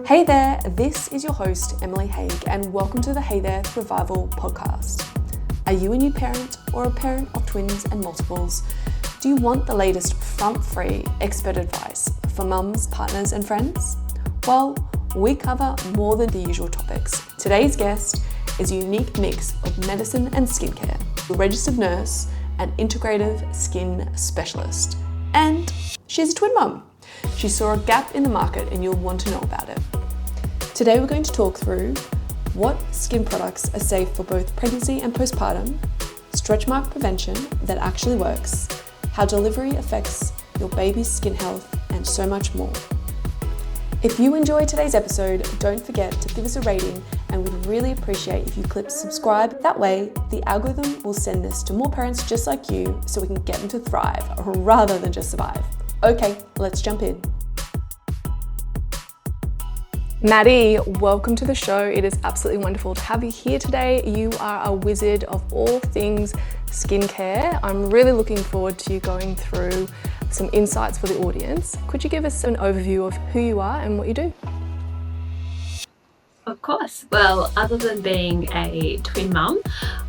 Hey there, this is your host Emily Haig and welcome to the Hey There Thrivival podcast. Are you a new parent or a parent of twins and multiples? Do you want the latest front-free expert advice for mums, partners and friends? Well, we cover more than the usual topics. Today's guest is a unique mix of medicine and skincare, a registered nurse, an integrative skin specialist, and she's a twin mum. She saw a gap in the market and you'll want to know about it. Today we're going to talk through what skin products are safe for both pregnancy and postpartum, stretch mark prevention that actually works, how delivery affects your baby's skin health, and so much more. If you enjoyed today's episode, don't forget to give us a rating and we'd really appreciate if you click subscribe. That way, the algorithm will send this to more parents just like you so we can get them to thrive rather than just survive. Okay, let's jump in. Maddie, welcome to the show. It is absolutely wonderful to have you here today. You are a wizard of all things skincare. I'm really looking forward to you going through some insights for the audience. Could you give us an overview of who you are and what you do? Of course. Well, other than being a twin mum,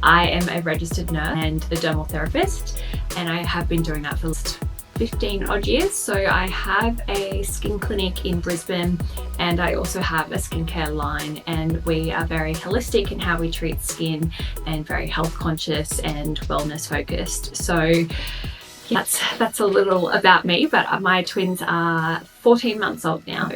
I am a registered nurse and a dermal therapist, and I have been doing that for 15 odd years. So I have a skin clinic in Brisbane and I also have a skincare line, and we are very holistic in how we treat skin and very health conscious and wellness focused. So that's a little about me, but my twins are 14 months old now.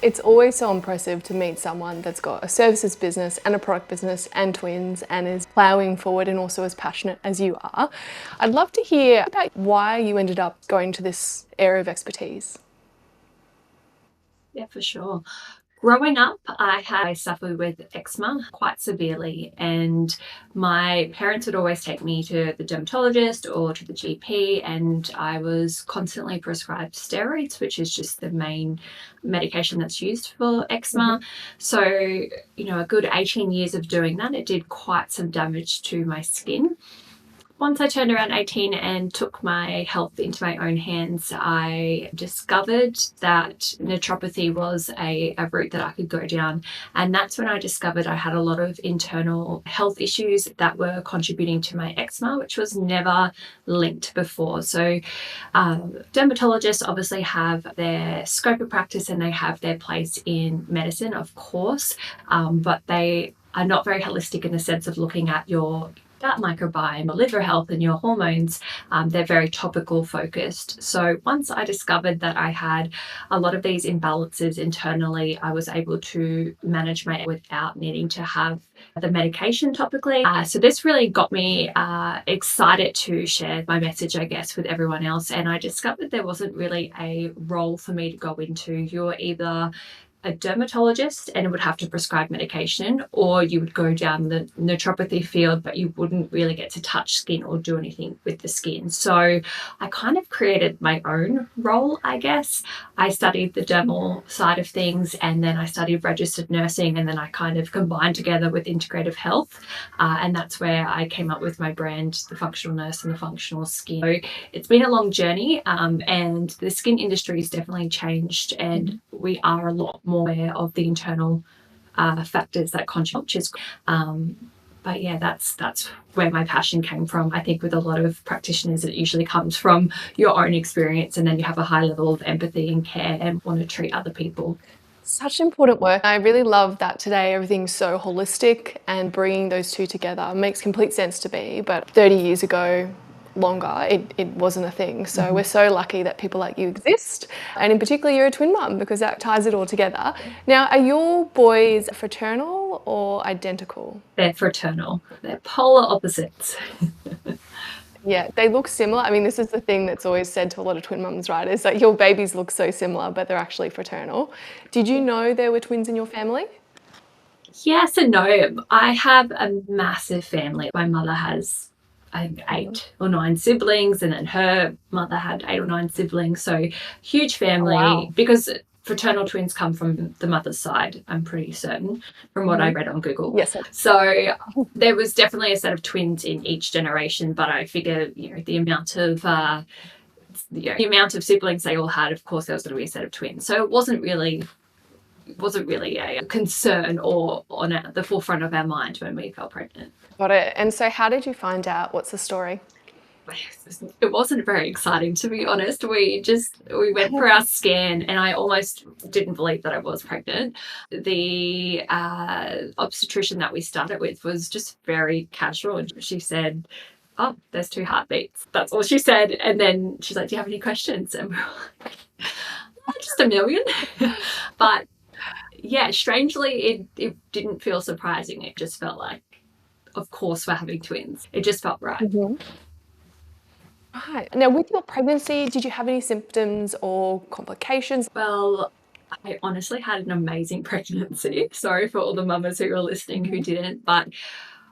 It's always so impressive to meet someone that's got a services business and a product business and twins and is ploughing forward and also as passionate as you are. I'd love to hear about why you ended up going to this area of expertise. Yeah, for sure. Growing up, I suffered with eczema quite severely, and my parents would always take me to the dermatologist or to the GP, and I was constantly prescribed steroids, which is just the main medication that's used for eczema. So, a good 18 years of doing that, it did quite some damage to my skin. Once I turned around 18 and took my health into my own hands, I discovered that naturopathy was a route that I could go down. And that's when I discovered I had a lot of internal health issues that were contributing to my eczema, which was never linked before. So dermatologists obviously have their scope of practice and they have their place in medicine, of course, but they are not very holistic in the sense of looking at your gut microbiome, your liver health and your hormones. They're very topical focused. So once I discovered that I had a lot of these imbalances internally, I was able to manage my without needing to have the medication topically. So this really got me excited to share my message, I guess, with everyone else. And I discovered there wasn't really a role for me to go into. You're either a dermatologist and would have to prescribe medication, or you would go down the naturopathy field, but you wouldn't really get to touch skin or do anything with the skin. So I kind of created my own role, I guess. I studied the dermal side of things, and then I studied registered nursing, and then I kind of combined together with integrative health. And that's where I came up with my brand, the Functional Nurse and the Functional Skin. So it's been a long journey, and the skin industry has definitely changed, and we are a lot more aware of the internal factors that contribute. But yeah, that's where my passion came from. I think with a lot of practitioners, it usually comes from your own experience, and then you have a high level of empathy and care and want to treat other people. Such important work. I really love that today everything's so holistic, and bringing those two together makes complete sense to me. But 30 years ago, longer, it wasn't a thing. So we're so lucky that people like you exist, and in particular you're a twin mum, because that ties it all together. Now, are your boys fraternal or identical? They're fraternal. They're polar opposites. Yeah, they look similar. I mean, this is the thing that's always said to a lot of twin mums, right? Is that your babies look so similar, but they're actually fraternal. Did you know there were twins in your family? Yes and no. I have a massive family. My mother has, I think, 8 or 9 siblings, and then her mother had 8 or 9 siblings. So huge family. Oh, wow. Because fraternal twins come from the mother's side, I'm pretty certain, from what I read on Google. Yes. So there was definitely a set of twins in each generation, but I figure, the amount of siblings they all had, of course, there was going to be a set of twins. So it wasn't really wasn't really a concern or on the forefront of our mind when we fell pregnant. Got it. And so how did you find out? What's the story? It wasn't very exciting, to be honest. We went for our scan and I almost didn't believe that I was pregnant. The obstetrician that we started with was just very casual, and she said, "Oh, there's 2 heartbeats." That's all she said. And then she's like, "Do you have any questions?" And we were like, "Oh, just a million." But yeah, strangely, it didn't feel surprising. It just felt like, of course, we're having twins. It just felt right. Mm-hmm. Right. Now, with your pregnancy, did you have any symptoms or complications? Well, I honestly had an amazing pregnancy. Sorry for all the mamas who are listening who didn't, but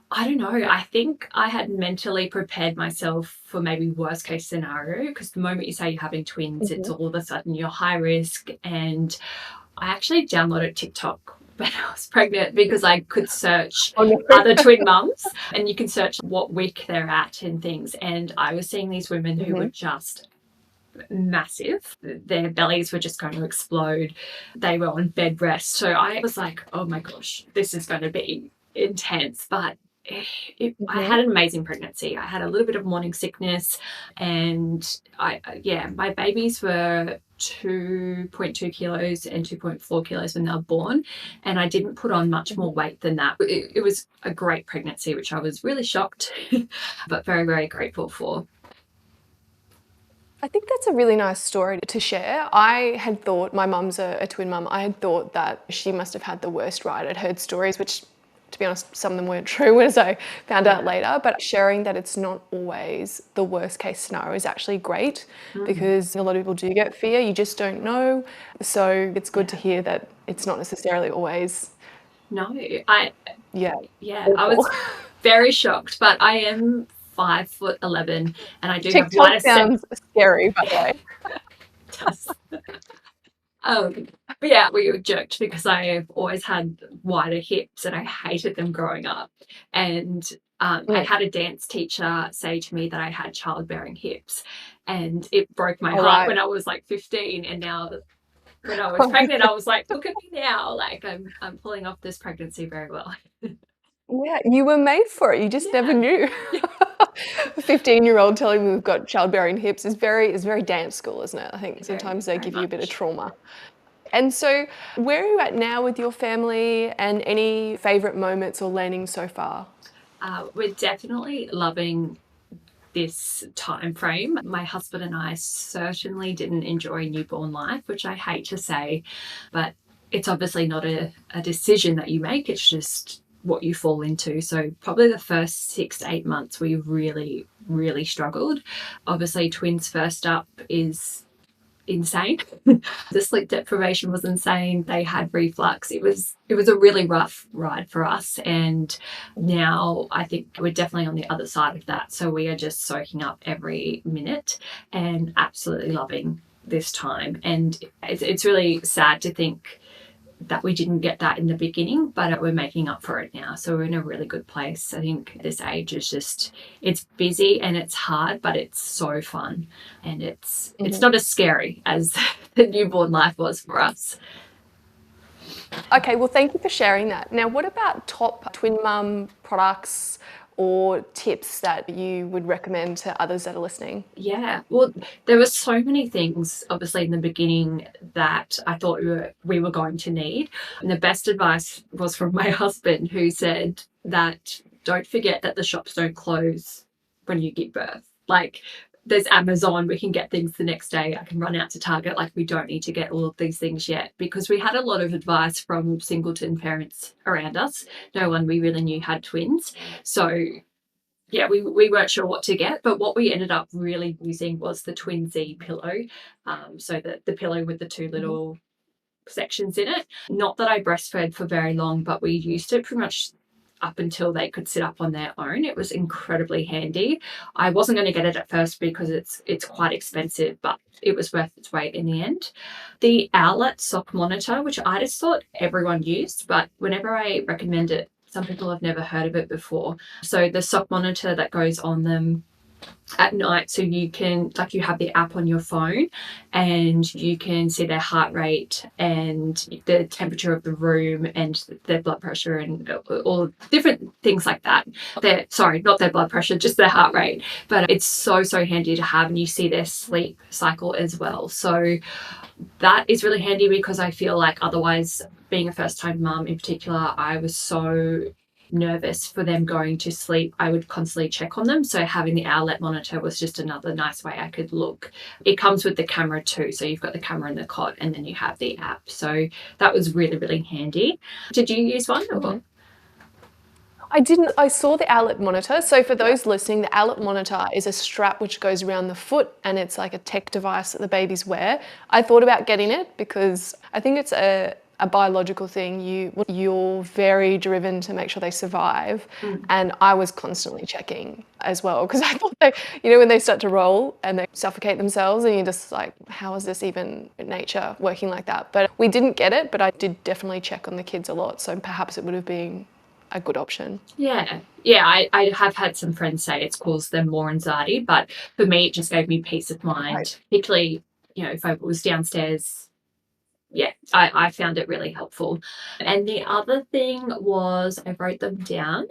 I don't know. I think I had mentally prepared myself for maybe worst case scenario, because the moment you say you're having twins, it's all of a sudden you're high risk. And I actually downloaded TikTok when I was pregnant because I could search other twin mums, and you can search what week they're at and things. And I was seeing these women who were just massive. Their bellies were just going to explode. They were on bed rest. So I was like, oh my gosh, this is going to be intense. But I had an amazing pregnancy. I had a little bit of morning sickness, and my babies were 2.2 kilos and 2.4 kilos when they were born, and I didn't put on much more weight than that. It was a great pregnancy, which I was really shocked but very, very grateful for. I think that's a really nice story to share. I had thought, my mum's a twin mum, I had thought that she must have had the worst ride. I'd heard stories, which, to be honest, some of them weren't true, as I found out later, but sharing that it's not always the worst case scenario is actually great, because a lot of people do get fear, you just don't know. So it's good to hear that it's not necessarily always. No, I awful. was very shocked, but I am 5'11", and I do TikTok have wider sounds scary, by the way. It does. But yeah, we were joked because I've always had wider hips and I hated them growing up. And I had a dance teacher say to me that I had childbearing hips, and it broke my heart when I was like 15. And now when I was pregnant, I was like, look at me now. Like I'm pulling off this pregnancy very well. Yeah, you were made for it. You just never knew. A 15-year-old telling me we've got childbearing hips is very dance school, isn't it? I think sometimes they give you a bit of trauma. And so where are you at now with your family, and any favourite moments or learnings so far? We're definitely loving this time frame. My husband and I certainly didn't enjoy newborn life, which I hate to say, but it's obviously not a decision that you make. It's just what you fall into. So probably the first 6 to 8 months we really, really struggled. Obviously twins first up is insane. The sleep deprivation was insane. They had reflux. It was a really rough ride for us, and now I think we're definitely on the other side of that. So we are just soaking up every minute and absolutely loving this time. And it's really sad to think that we didn't get that in the beginning, but we're making up for it now. So we're in a really good place. I think this age is just, it's busy and it's hard, but it's so fun. And it's not as scary as the newborn life was for us. Okay, well, thank you for sharing that. Now, what about top twin mum products or tips that you would recommend to others that are listening? Yeah, well, there were so many things, obviously, in the beginning that I thought we were going to need. And the best advice was from my husband, who said that don't forget that the shops don't close when you give birth. Like, there's Amazon, we can get things the next day. I can run out to Target. Like, we don't need to get all of these things yet, because we had a lot of advice from singleton parents around us. No one we really knew had twins. So yeah, we weren't sure what to get, but what we ended up really using was the Twin Z pillow. So the pillow with the 2 little sections in it. Not that I breastfed for very long, but we used it pretty much up until they could sit up on their own. It was incredibly handy. I wasn't going to get it at first because it's quite expensive, but it was worth its weight in the end. The Owlet sock monitor, which I just thought everyone used, but whenever I recommend it, some people have never heard of it before. So the sock monitor that goes on them, at night, so you can, like, you have the app on your phone and you can see their heart rate and the temperature of the room and their blood pressure and all different things like that. Sorry, not their blood pressure, just their heart rate. But it's so handy to have, and you see their sleep cycle as well. So that is really handy, because I feel like otherwise, being a first-time mum in particular, I was so nervous for them going to sleep. I would constantly check on them. So having the owlet monitor was just another nice way I could look. It comes with the camera too. So you've got the camera in the cot and then you have the app. So that was really handy. Did you use one? Or? I didn't. I saw the owlet monitor. So for those listening, the owlet monitor is a strap which goes around the foot, and it's like a tech device that the babies wear. I thought about getting it because I think it's a biological thing. You're very driven to make sure they survive, and I was constantly checking as well, because I thought when they start to roll and they suffocate themselves, and you're just like, how is this even nature working like that? But we didn't get it, but I did definitely check on the kids a lot, so perhaps it would have been a good option. Yeah. I have had some friends say it's caused them more anxiety, but for me, it just gave me peace of mind, right. Particularly, if I was downstairs. Yeah, I found it really helpful. And the other thing was, I wrote them down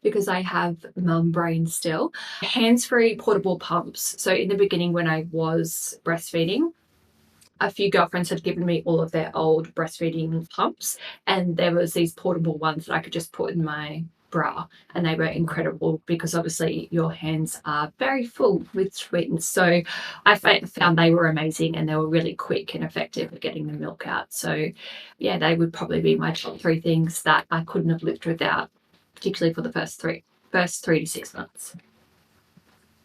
because I have mum brain still. Hands-free portable pumps. So in the beginning, when I was breastfeeding, a few girlfriends had given me all of their old breastfeeding pumps, and there was these portable ones that I could just put in my bra, and they were incredible because obviously your hands are very full with twins. So I found they were amazing, and they were really quick and effective at getting the milk out. So yeah, they would probably be my top 3 things that I couldn't have lived without, particularly for the first 3 to 6 months.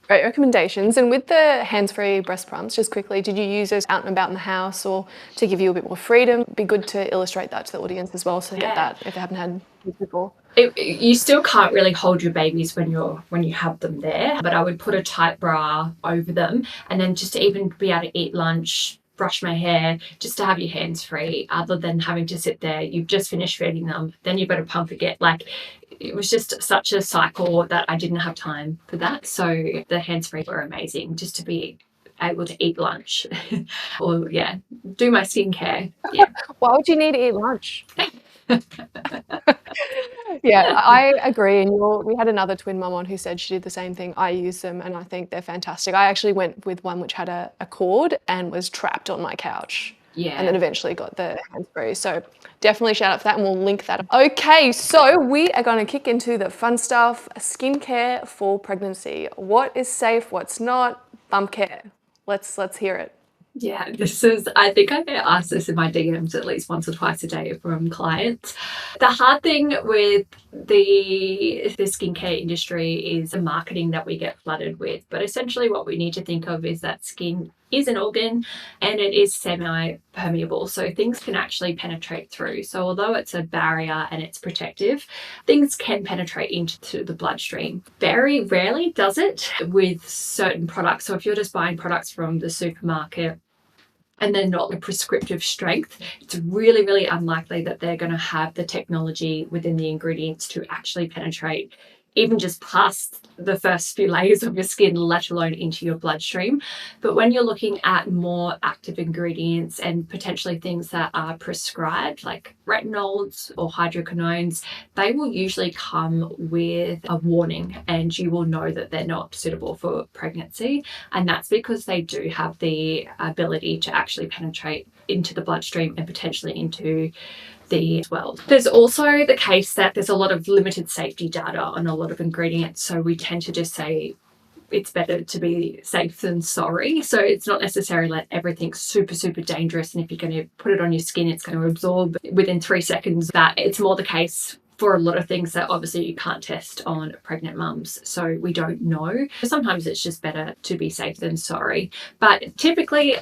Great recommendations. And with the hands-free breast pumps, just quickly, did you use those out and about in the house or to give you a bit more freedom? It'd be good to illustrate that to the audience as well, so they get that if they haven't had kids before. You still can't really hold your babies when you have them there, but I would put a tight bra over them, and then just to even be able to eat lunch, brush my hair, just to have your hands free, other than having to sit there. You've just finished feeding them, then you've got to pump again. Like, it was just such a cycle that I didn't have time for that. So the hands-free were amazing, just to be able to eat lunch or do my skincare. Yeah. Why would you need to eat lunch? Yeah, I agree. And we had another twin mum on who said she did the same thing. I use them and I think they're fantastic. I actually went with one which had a cord and was trapped on my couch. Yeah. And then eventually got the hands-free. So definitely shout out for that, and we'll link that. Okay, so we are going to kick into the fun stuff, skincare for pregnancy. What is safe, what's not, bump care. Let's hear it. Yeah, I think I get asked this in my DMs at least once or twice a day from clients. The hard thing with the skincare industry is the marketing that we get flooded with. But essentially what we need to think of is that skin is an organ and it is semi-permeable, so things can actually penetrate through. So although it's a barrier and it's protective, things can penetrate into the bloodstream. Very rarely does it with certain products. So if you're just buying products from the supermarket and they're not a prescriptive strength, it's really unlikely that they're going to have the technology within the ingredients to actually penetrate even just past the first few layers of your skin, let alone into your bloodstream. But when you're looking at more active ingredients and potentially things that are prescribed, like retinols or hydroquinones, they will usually come with a warning, and you will know that they're not suitable for pregnancy. And that's because they do have the ability to actually penetrate into the bloodstream and potentially into as well. There's also the case that there's a lot of limited safety data on a lot of ingredients, so we tend to just say it's better to be safe than sorry. So it's not necessarily like everything's super dangerous, and if you're going to put it on your skin, it's going to absorb within 3 seconds. That it's more the case for a lot of things that obviously you can't test on pregnant mums, so we don't know. Sometimes it's just better to be safe than sorry. But typically,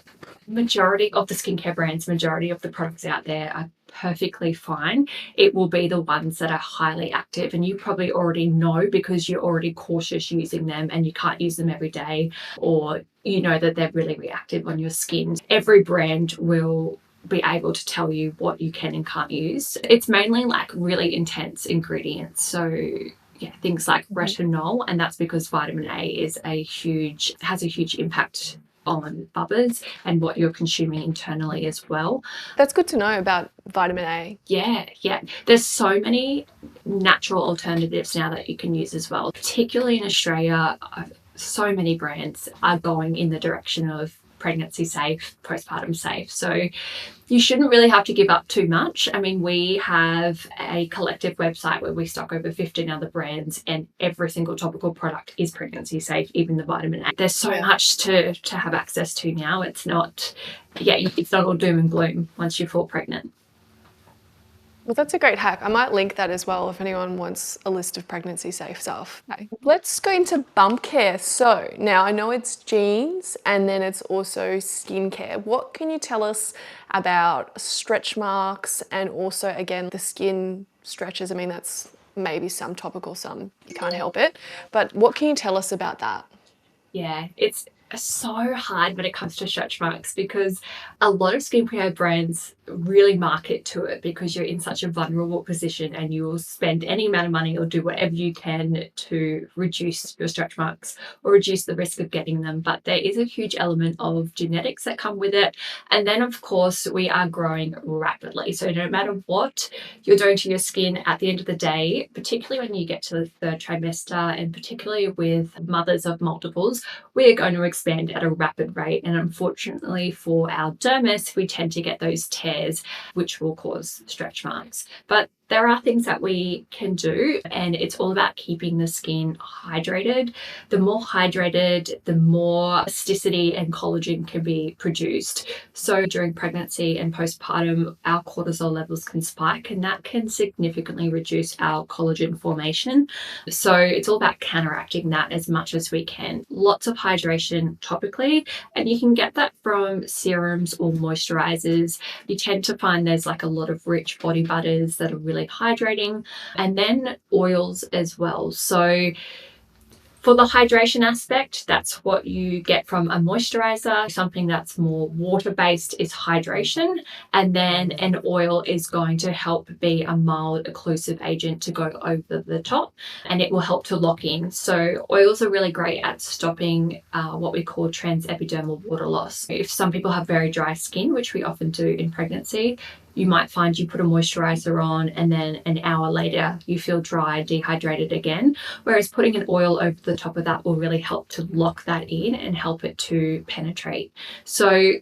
majority of the skincare brands, majority of the products out there are perfectly fine. It will be the ones that are highly active, and you probably already know because you're already cautious using them and you can't use them every day, or you know that they're really reactive on your skin. Every brand will be able to tell you what you can and can't use. It's mainly like really intense ingredients. So things like retinol, and that's because vitamin A has a huge impact on bubbers and what you're consuming internally as well. That's good to know about vitamin A. Yeah. There's so many natural alternatives now that you can use as well, particularly in Australia. So many brands are going in the direction of pregnancy safe, postpartum safe. So you shouldn't really have to give up too much. I mean, we have a collective website where we stock over 15 other brands, and every single topical product is pregnancy safe, even the vitamin A. There's so much to have access to now. It's not all doom and gloom once you fall pregnant. Well, that's a great hack. I might link that as well if anyone wants a list of pregnancy safe stuff. Okay. Let's go into bump care. So now I know it's jeans and then it's also skincare. What can you tell us about stretch marks and also, again, the skin stretches? I mean, that's maybe some topical, some you can't help it. But what can you tell us about that? Yeah, it's so hard when it comes to stretch marks because a lot of skincare brands really market to it because you're in such a vulnerable position and you will spend any amount of money or do whatever you can to reduce your stretch marks or reduce the risk of getting them. But there is a huge element of genetics that come with it. And then, of course, we are growing rapidly. So no matter what you're doing to your skin at the end of the day, particularly when you get to the third trimester and particularly with mothers of multiples, we are going to expand at a rapid rate. And unfortunately for our dermis, we tend to get those tears, which will cause stretch marks. But there are things that we can do, and it's all about keeping the skin hydrated. The more hydrated, the more elasticity and collagen can be produced. So during pregnancy and postpartum, our cortisol levels can spike, and that can significantly reduce our collagen formation. So it's all about counteracting that as much as we can. Lots of hydration topically, and you can get that from serums or moisturizers. You tend to find there's like a lot of rich body butters that are really hydrating, and then oils as well. So for the hydration aspect, that's what you get from a moisturizer. Something that's more water-based is hydration, and then an oil is going to help be a mild occlusive agent to go over the top, and it will help to lock in. So oils are really great at stopping what we call transepidermal water loss. If some people have very dry skin, which we often do in pregnancy, you might find you put a moisturizer on and then an hour later you feel dry, dehydrated again. Whereas putting an oil over the top of that will really help to lock that in and help it to penetrate. So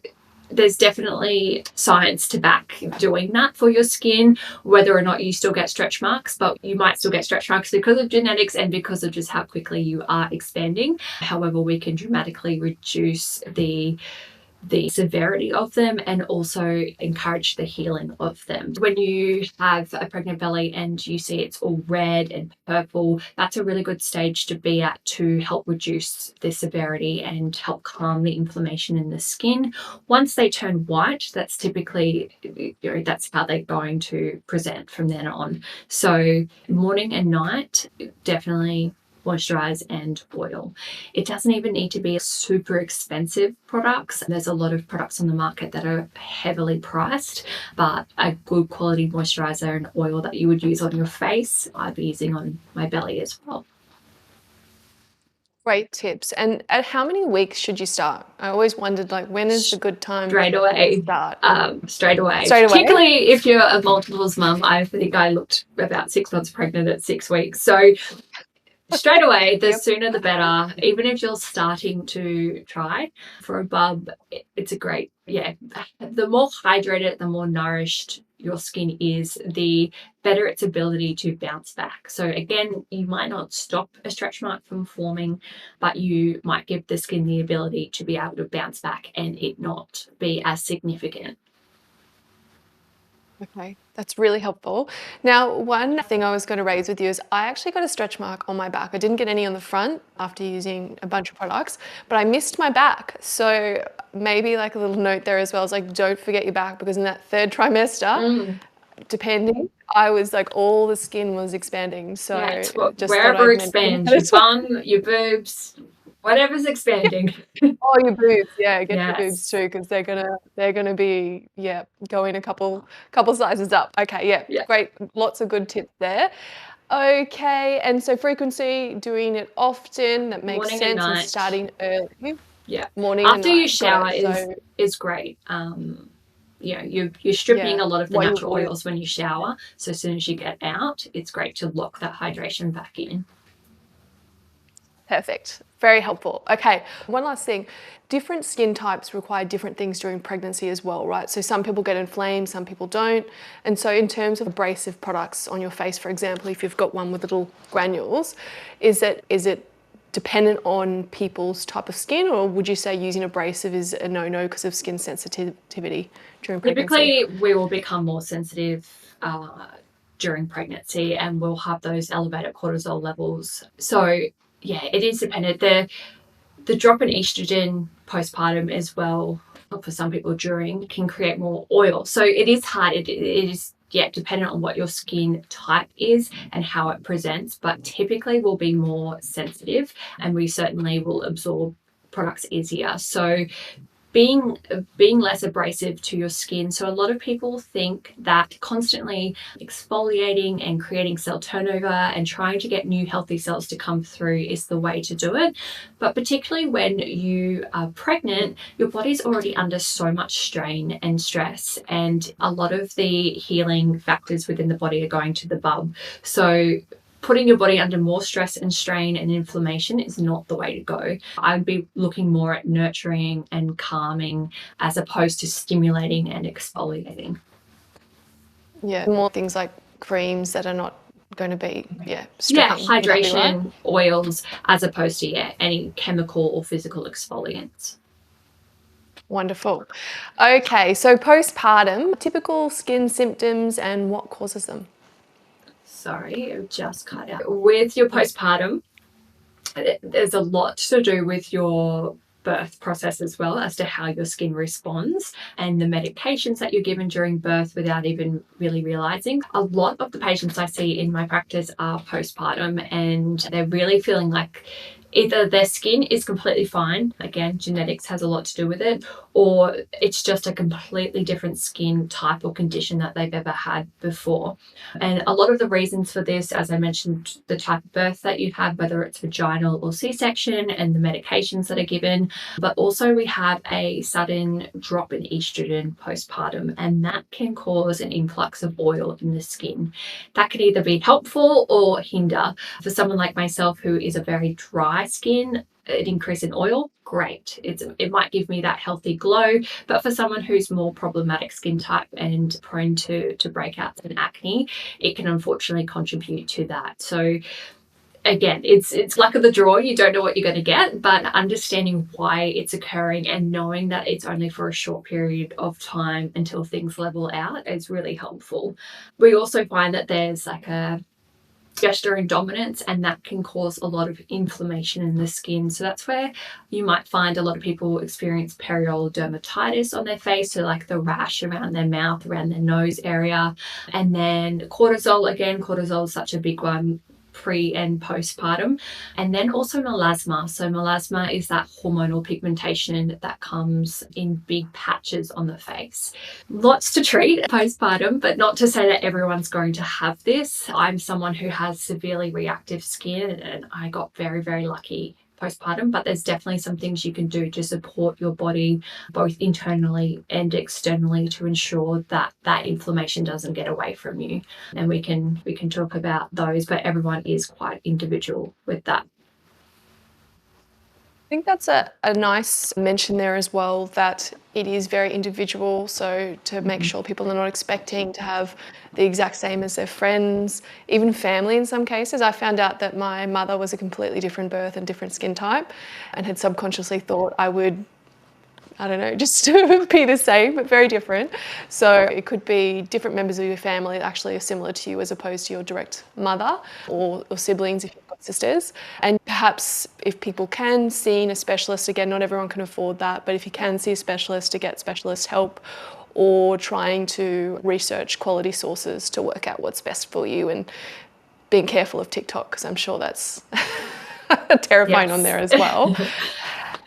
there's definitely science to back doing that for your skin, whether or not you still get stretch marks, but you might still get stretch marks because of genetics and because of just how quickly you are expanding. However, we can dramatically reduce the severity of them and also encourage the healing of them. When you have a pregnant belly and you see it's all red and purple, that's a really good stage to be at to help reduce the severity and help calm the inflammation in the skin. Once they turn white, that's typically, that's how they're going to present from then on. So morning and night, definitely moisturize and oil. It doesn't even need to be super expensive products. There's a lot of products on the market that are heavily priced, but a good quality moisturizer and oil that you would use on your face, I'd be using on my belly as well. Great tips. And at how many weeks should you start? I always wondered, like, when is the good time straight away to start? Straight away. Particularly if you're a multiples mum. I think I looked about 6 months pregnant at 6 weeks. So straight away, the sooner the better. Even if you're starting to try for a bub, it's a great, the more hydrated, the more nourished your skin is, the better its ability to bounce back. So again, you might not stop a stretch mark from forming, but you might give the skin the ability to be able to bounce back and it not be as significant. Okay, that's really helpful. Now, one thing I was going to raise with you is I actually got a stretch mark on my back. I didn't get any on the front after using a bunch of products, but I missed my back. So maybe like a little note there as well is like, don't forget your back, because in that third trimester, depending, I was like, all the skin was expanding. So it's wherever expands, your bum, your boobs, whatever's expanding. Oh, your boobs, get your boobs too, because they're gonna be going a couple sizes up. Okay, great, lots of good tips there. Okay, and so frequency, doing it often, that makes Morning and sense, and night. starting early. Yeah. Morning and After you night, got shower it. So is great. You're stripping yeah, a lot of the what you natural would. oils when you shower. So as soon as you get out, it's great to lock that hydration back in. Perfect. Very helpful. Okay, one last thing. Different skin types require different things during pregnancy as well, right? So some people get inflamed, some people don't. And so in terms of abrasive products on your face, for example, if you've got one with little granules, is it dependent on people's type of skin, or would you say using abrasive is a no-no because of skin sensitivity during pregnancy? Typically, we will become more sensitive during pregnancy, and we'll have those elevated cortisol levels. So yeah, it is dependent. The drop in estrogen postpartum as well, for some people during, can create more oil. So it is hard. It is, yeah, dependent on what your skin type is and how it presents, but typically we'll be more sensitive, and we certainly will absorb products easier. So being less abrasive to your skin. So a lot of people think that constantly exfoliating and creating cell turnover and trying to get new healthy cells to come through is the way to do it. But particularly when you are pregnant, your body's already under so much strain and stress, and a lot of the healing factors within the body are going to the bub. So putting your body under more stress and strain and inflammation is not the way to go. I'd be looking more at nurturing and calming as opposed to stimulating and exfoliating. Yeah, more things like creams that are not going to be, Yeah, stripping. Would that be right? hydration, oils, as opposed to any chemical or physical exfoliants. Wonderful. Okay, so postpartum, typical skin symptoms and what causes them? Sorry, I just cut out. With your postpartum, there's a lot to do with your birth process as well as to how your skin responds and the medications that you're given during birth without even really realizing. A lot of the patients I see in my practice are postpartum, and they're really feeling like either their skin is completely fine, again, genetics has a lot to do with it, or it's just a completely different skin type or condition that they've ever had before. And a lot of the reasons for this, as I mentioned, the type of birth that you have, whether it's vaginal or C-section, and the medications that are given, but also we have a sudden drop in estrogen postpartum, and that can cause an influx of oil in the skin. That can either be helpful or hinder. For someone like myself who is a very dry skin, an increase in oil, great. It might give me that healthy glow, but for someone who's more problematic skin type and prone to breakouts and acne, it can unfortunately contribute to that. So again, it's luck of the draw. You don't know what you're going to get, but understanding why it's occurring and knowing that it's only for a short period of time until things level out is really helpful. We also find that there's like a gestational dominance, and that can cause a lot of inflammation in the skin. So that's where you might find a lot of people experience perioral dermatitis on their face, so like the rash around their mouth, around their nose area. And then cortisol, again, cortisol is such a big one pre and postpartum. And then also melasma. So melasma is that hormonal pigmentation that comes in big patches on the face. Lots to treat postpartum, but not to say that everyone's going to have this. I'm someone who has severely reactive skin, and I got very, very lucky postpartum, but there's definitely some things you can do to support your body both internally and externally to ensure that that inflammation doesn't get away from you. And we can talk about those, but everyone is quite individual with that. I think that's a nice mention there as well, that it is very individual. So to make sure people are not expecting to have the exact same as their friends, even family in some cases. I found out that my mother was a completely different birth and different skin type, and had subconsciously thought I would, I don't know, just be the same, but very different. So it could be different members of your family that actually are similar to you as opposed to your direct mother or siblings if you've got sisters. And perhaps if people can see a specialist, again, not everyone can afford that, but if you can see a specialist, to get specialist help, or trying to research quality sources to work out what's best for you, and being careful of TikTok, because I'm sure that's terrifying on there as well.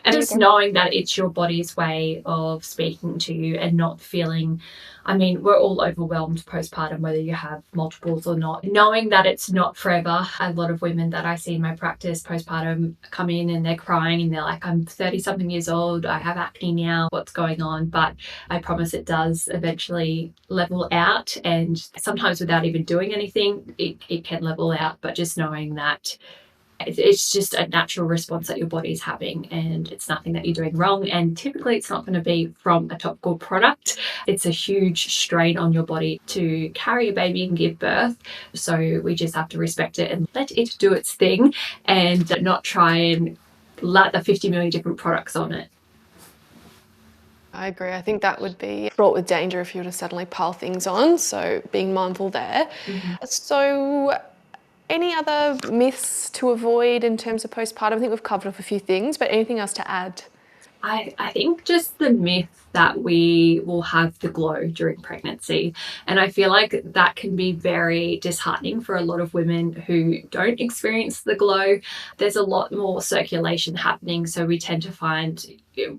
And just knowing that it's your body's way of speaking to you and not feeling, I mean, we're all overwhelmed postpartum, whether you have multiples or not. Knowing that it's not forever. A lot of women that I see in my practice postpartum come in and they're crying and they're like, I'm 30 something years old, I have acne now, what's going on? But I promise it does eventually level out, and sometimes without even doing anything, it can level out. But just knowing that it's just a natural response that your body's having, and it's nothing that you're doing wrong. And typically it's not going to be from a topical product. It's a huge strain on your body to carry a baby and give birth. So we just have to respect it and let it do its thing, and not try and lather 50 million different products on it. I agree. I think that would be fraught with danger if you were to suddenly pile things on. So being mindful there. So any other myths to avoid in terms of postpartum? I think we've covered off a few things, but anything else to add? I think just the myth that we will have the glow during pregnancy. And I feel like that can be very disheartening for a lot of women who don't experience the glow. There's a lot more circulation happening. So we tend to find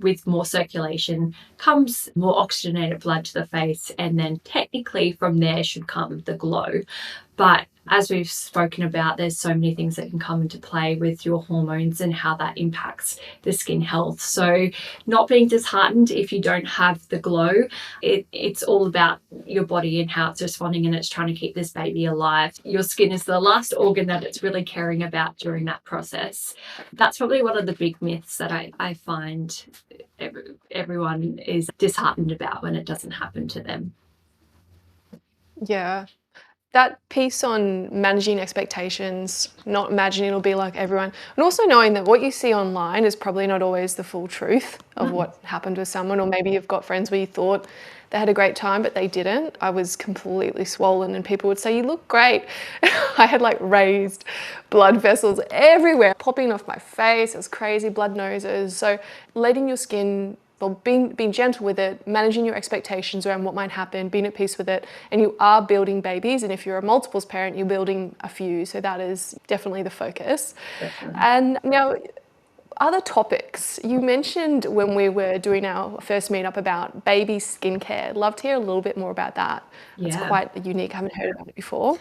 with more circulation comes more oxygenated blood to the face. And then technically from there should come the glow. But as we've spoken about, there's so many things that can come into play with your hormones and how that impacts the skin health. So not being disheartened if you don't have the glow. It's all about your body and how it's responding, and it's trying to keep this baby alive. Your skin is the last organ that it's really caring about during that process. That's probably one of the big myths that I find everyone is disheartened about when it doesn't happen to them. Yeah. That piece on managing expectations, not imagining it'll be like everyone, and also knowing that what you see online is probably not always the full truth of what happened with someone, or maybe you've got friends where you thought they had a great time, but they didn't. I was completely swollen and people would say, you look great. I had like raised blood vessels everywhere, popping off my face. It was crazy, blood noses. So letting your skin, well, being gentle with it, managing your expectations around what might happen, being at peace with it, and you are building babies, and if you're a multiples parent, you're building a few, so that is definitely the focus. Definitely. And now, other topics. You mentioned when we were doing our first meetup about baby skincare. I'd love to hear a little bit more about that. It's quite unique. I haven't heard about it before.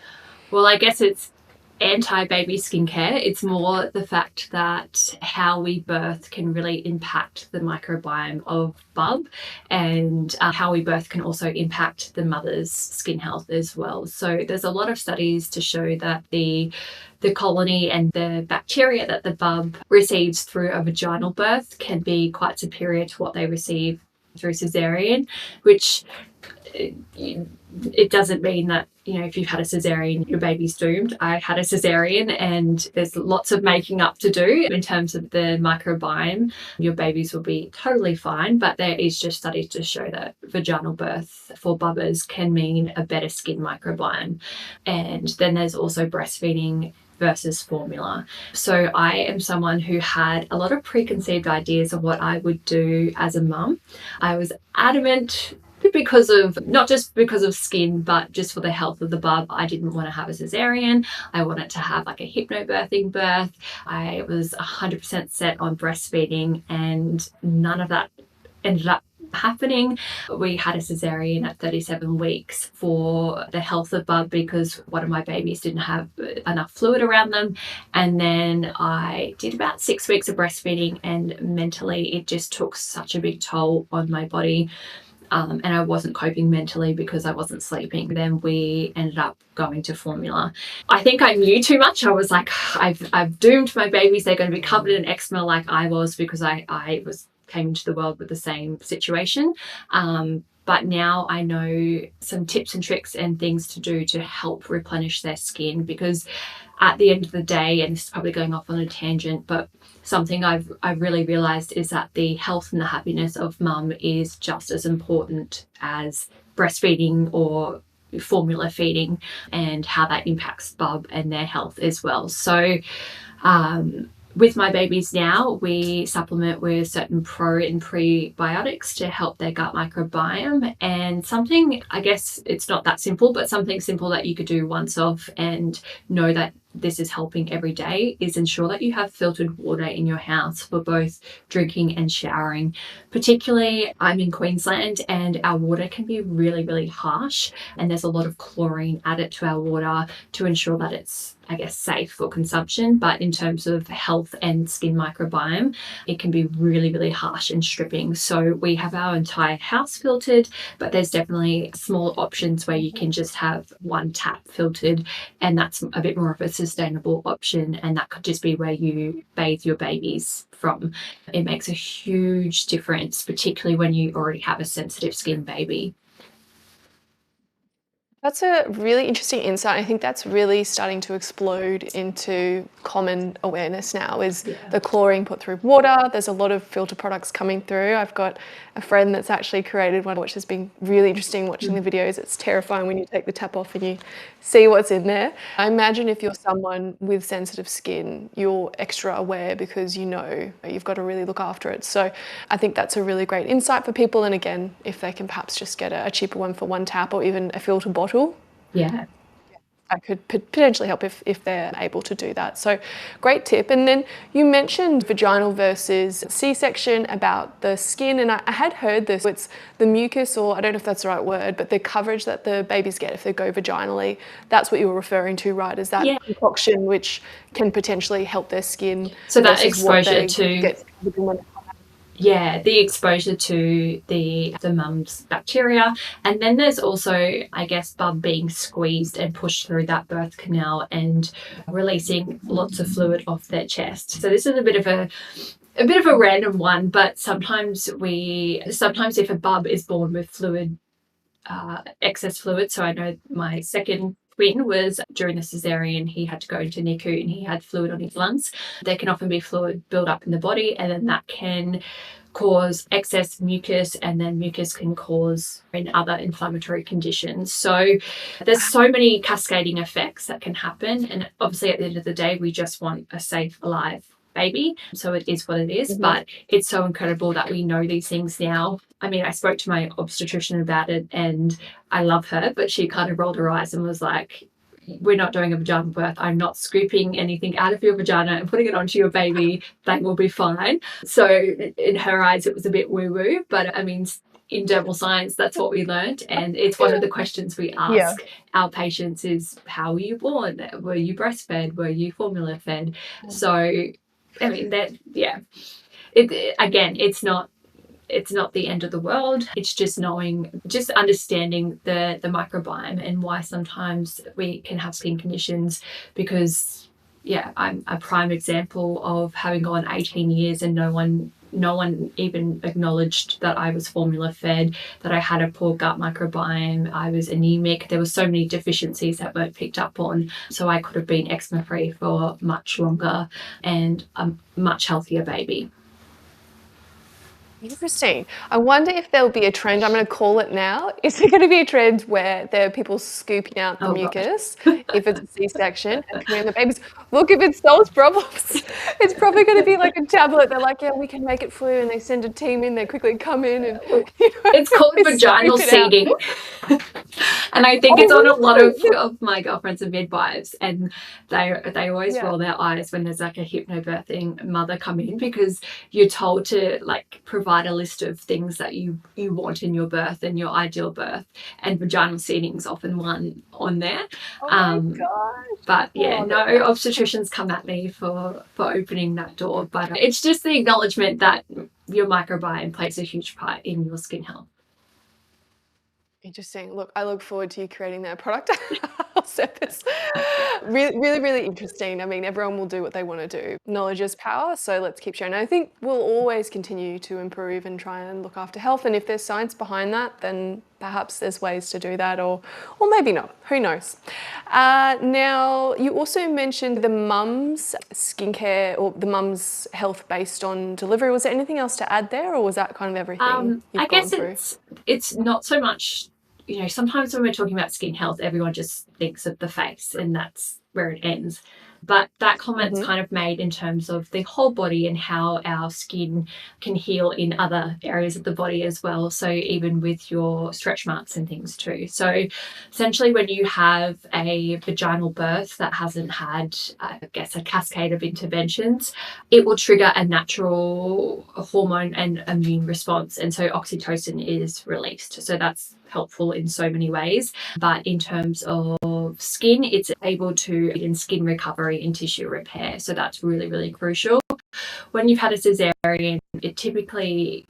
Well, I guess it's anti-baby skincare. It's more the fact that how we birth can really impact the microbiome of bub, and how we birth can also impact the mother's skin health as well. So there's a lot of studies to show that the colony and the bacteria that the bub receives through a vaginal birth can be quite superior to what they receive through cesarean, which it doesn't mean that, you know, if you've had a cesarean, your baby's doomed. I had a cesarean, and there's lots of making up to do in terms of the microbiome. Your babies will be totally fine, but there is just studies to show that vaginal birth for bubbers can mean a better skin microbiome. And then there's also breastfeeding versus formula. So I am someone who had a lot of preconceived ideas of what I would do as a mum. I was adamant, because of, not just because of skin, but just for the health of the bub. I didn't want to have a cesarean. I wanted to have like a hypnobirthing birth. I was 100% set on breastfeeding, and none of that ended up happening. We had a cesarean at 37 weeks for the health of bub, because one of my babies didn't have enough fluid around them. And then I did about 6 weeks of breastfeeding, and mentally it just took such a big toll on my body. And I wasn't coping mentally because I wasn't sleeping. Then we ended up going to formula. I think I knew too much. I was like, I've doomed my babies. They're going to be covered in eczema like I was, because I came into the world with the same situation. But now I know some tips and tricks and things to do to help replenish their skin, because at the end of the day, and this is probably going off on a tangent, but something I've really realized is that the health and the happiness of mum is just as important as breastfeeding or formula feeding, and how that impacts bub and their health as well. So with my babies now, we supplement with certain pro and prebiotics to help their gut microbiome. And something, I guess it's not that simple, but something simple that you could do once off and know that this is helping every day is ensure that you have filtered water in your house for both drinking and showering. Particularly, I'm in Queensland and our water can be really, really harsh, and there's a lot of chlorine added to our water to ensure that it's, I guess, safe for consumption. But in terms of health and skin microbiome, it can be really, really harsh and stripping. So we have our entire house filtered, but there's definitely small options where you can just have one tap filtered, and that's a bit more of a sustainable option, and that could just be where you bathe your babies from. It makes a huge difference, particularly when you already have a sensitive skin baby. That's a really interesting insight. I think that's really starting to explode into common awareness now, is the chlorine put through water. There's a lot of filter products coming through. I've got a friend that's actually created one, which has been really interesting watching the videos. It's terrifying when you take the tap off and you see what's in there. I imagine if you're someone with sensitive skin, you're extra aware because you know you've got to really look after it. So I think that's a really great insight for people. And again, if they can perhaps just get a cheaper one for one tap or even a filter bottle, yeah, that could potentially help if they're able to do that. So great tip. And then you mentioned vaginal versus C-section about the skin, and I had heard this. It's the mucus, or I don't know if that's the right word, but the coverage that the babies get if they go vaginally. That's what you were referring to, right? Is that concoction which can potentially help their skin? So that exposure to the exposure to the mum's bacteria. And then there's also, I guess, bub being squeezed and pushed through that birth canal and releasing lots of fluid off their chest. So this is a bit of a random one, but sometimes if a bub is born with fluid, excess fluid. So I know my second twin was during the cesarean, he had to go into NICU and he had fluid on his lungs. There can often be fluid build up in the body, and then that can cause excess mucus, and then mucus can cause other inflammatory conditions. So there's so many cascading effects that can happen, and obviously at the end of the day we just want a safe, alive baby. So it is what it is, but it's so incredible that we know these things now. I mean, I spoke to my obstetrician about it and I love her, but she kind of rolled her eyes and was like, we're not doing a vaginal birth. I'm not scooping anything out of your vagina and putting it onto your baby. They will be fine. So in her eyes, it was a bit woo-woo, but I mean, in dermal science, that's what we learned. And it's one of the questions we ask our patients is, how were you born? Were you breastfed? Were you formula fed? So, I mean, it's not the end of the world. It's just understanding the microbiome and why sometimes we can have skin conditions, because I'm a prime example of having gone 18 years and no one even acknowledged that I was formula fed, that I had a poor gut microbiome, I was anemic. There were so many deficiencies that weren't picked up on. So I could have been eczema free for much longer and a much healthier baby. Interesting. I wonder if there'll be a trend, I'm going to call it now. Is there going to be a trend where there are people scooping out the mucus if it's a C-section and coming in the babies? Look, if it solves problems, it's probably going to be like a tablet. They're like, yeah, we can make it flu, and they send a team in, they quickly come in and it's called vaginal seeding. And I think it's on a lot of my girlfriends and midwives, and they always roll their eyes when there's like a hypnobirthing mother come in, because you're told to like provide a list of things that you want in your birth and your ideal birth, and vaginal seeding's often one on there. Oh my gosh. But no obstetricians come at me for opening that door, but it's just the acknowledgement that your microbiome plays a huge part in your skin health. Interesting. Look, I look forward to you creating that product. It's really, really, really interesting. I mean, everyone will do what they want to do. Knowledge is power, so let's keep sharing. I think we'll always continue to improve and try and look after health. And if there's science behind that, then perhaps there's ways to do that, or maybe not. Who knows? Now, you also mentioned the mum's skincare or the mum's health based on delivery. Was there anything else to add there, or was that kind of everything you've gone through? It's not so much. Sometimes when we're talking about skin health, everyone just thinks of the face, and that's where it ends. But that comment's kind of made in terms of the whole body and how our skin can heal in other areas of the body as well. So even with your stretch marks and things too. So essentially when you have a vaginal birth that hasn't had, I guess, a cascade of interventions, it will trigger a natural hormone and immune response. And so oxytocin is released. So that's helpful in so many ways. But in terms of skin, it's able to aid in skin recovery and tissue repair. So that's really, really crucial. When you've had a cesarean, it typically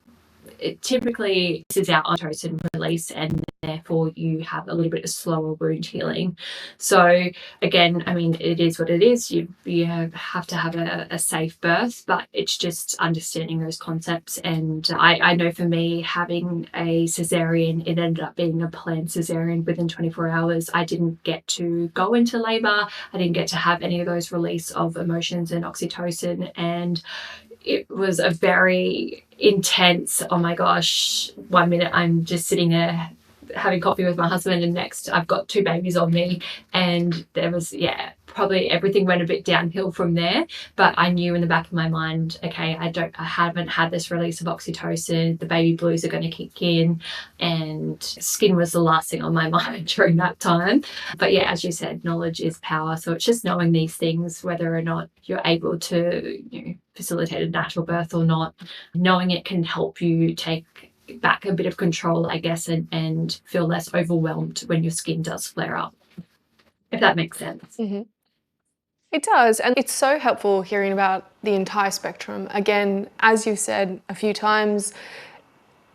is our oxytocin release, and therefore you have a little bit of slower wound healing. So again, I mean, it is what it is. You have to have a safe birth, but it's just understanding those concepts. And I know for me, having a cesarean, it ended up being a planned cesarean within 24 hours. I didn't get to go into labor. I didn't get to have any of those release of emotions and oxytocin. And it was a very intense, oh my gosh, 1 minute I'm just sitting there having coffee with my husband, and next I've got 2 babies on me. And there was, probably everything went a bit downhill from there. But I knew in the back of my mind, okay, I haven't had this release of oxytocin. The baby blues are going to kick in, and skin was the last thing on my mind during that time. But yeah, as you said, knowledge is power. So it's just knowing these things, whether or not you're able to facilitate a natural birth or not. Knowing it can help you take back a bit of control, I guess, and feel less overwhelmed when your skin does flare up, if that makes sense. It does, and it's so helpful hearing about the entire spectrum. Again, as you've said a few times,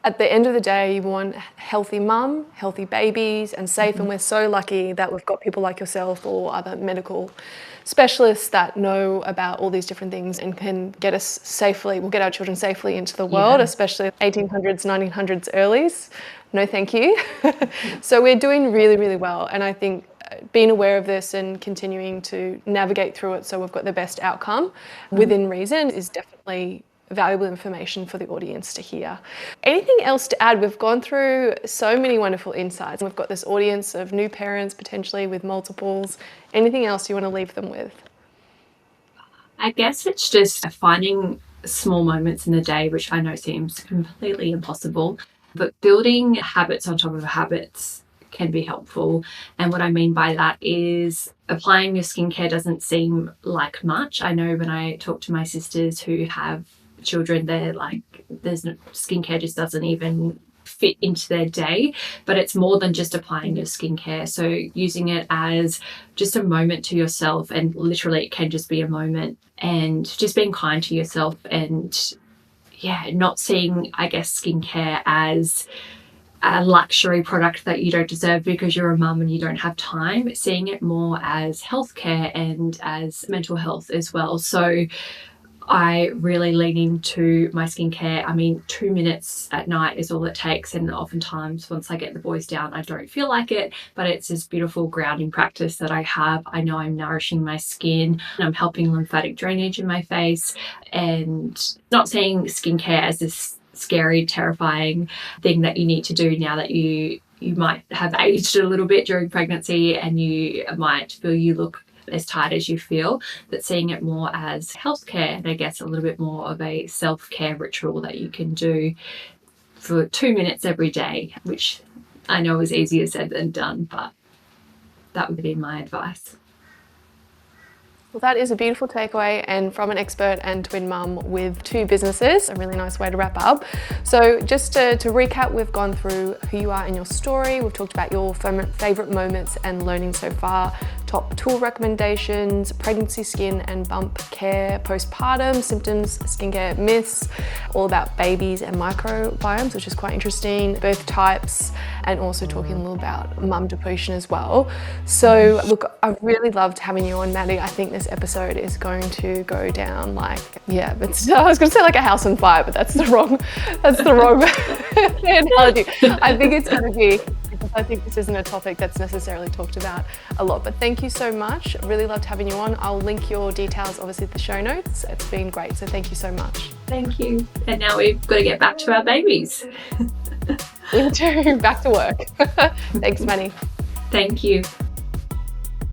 at the end of the day, you want healthy mum, healthy babies, and safe. And we're so lucky that we've got people like yourself or other medical specialists that know about all these different things and can get us safely, will get our children safely into the world, especially 1800s, 1900s earlies. No, thank you. So we're doing really, really well. And I think being aware of this and continuing to navigate through it so we've got the best outcome within reason is definitely valuable information for the audience to hear. Anything else to add? We've gone through so many wonderful insights. We've got this audience of new parents potentially with multiples. Anything else you want to leave them with? I guess it's just finding small moments in the day, which I know seems completely impossible, but building habits on top of habits can be helpful. And what I mean by that is applying your skincare doesn't seem like much. I know when I talk to my sisters who have children, they're like, skincare just doesn't even fit into their day, but it's more than just applying your skincare. So using it as just a moment to yourself, and literally it can just be a moment, and just being kind to yourself, and not seeing, I guess, skincare as a luxury product that you don't deserve because you're a mum and you don't have time, seeing it more as healthcare and as mental health as well. So I really lean into my skincare. I mean, 2 minutes at night is all it takes. And oftentimes once I get the boys down, I don't feel like it, but it's this beautiful grounding practice that I have. I know I'm nourishing my skin and I'm helping lymphatic drainage in my face, and not seeing skincare as this scary, terrifying thing that you need to do now that you might have aged a little bit during pregnancy and you might feel you look as tired as you feel, but seeing it more as healthcare, and I guess a little bit more of a self-care ritual that you can do for 2 minutes every day, which I know is easier said than done, but that would be my advice. Well, that is a beautiful takeaway, and from an expert and twin mum with 2 businesses, a really nice way to wrap up. So just to recap, we've gone through who you are and your story. We've talked about your favourite moments and learning so far, top tool recommendations, pregnancy skin and bump care, postpartum symptoms, skincare myths, all about babies and microbiomes, which is quite interesting, birth types, and also talking a little about mum depression as well. So look, I've really loved having you on, Maddie. I think this episode is going to go down like, I was going to say like a house on fire, but that's the wrong analogy. I think it's going to be, because I think this isn't a topic that's necessarily talked about a lot. But thank you so much. Really loved having you on. I'll link your details obviously in the show notes. It's been great. So thank you so much. Thank you. And now we've got to get back to our babies. We do. Back to work. Thanks, Manny. Thank you.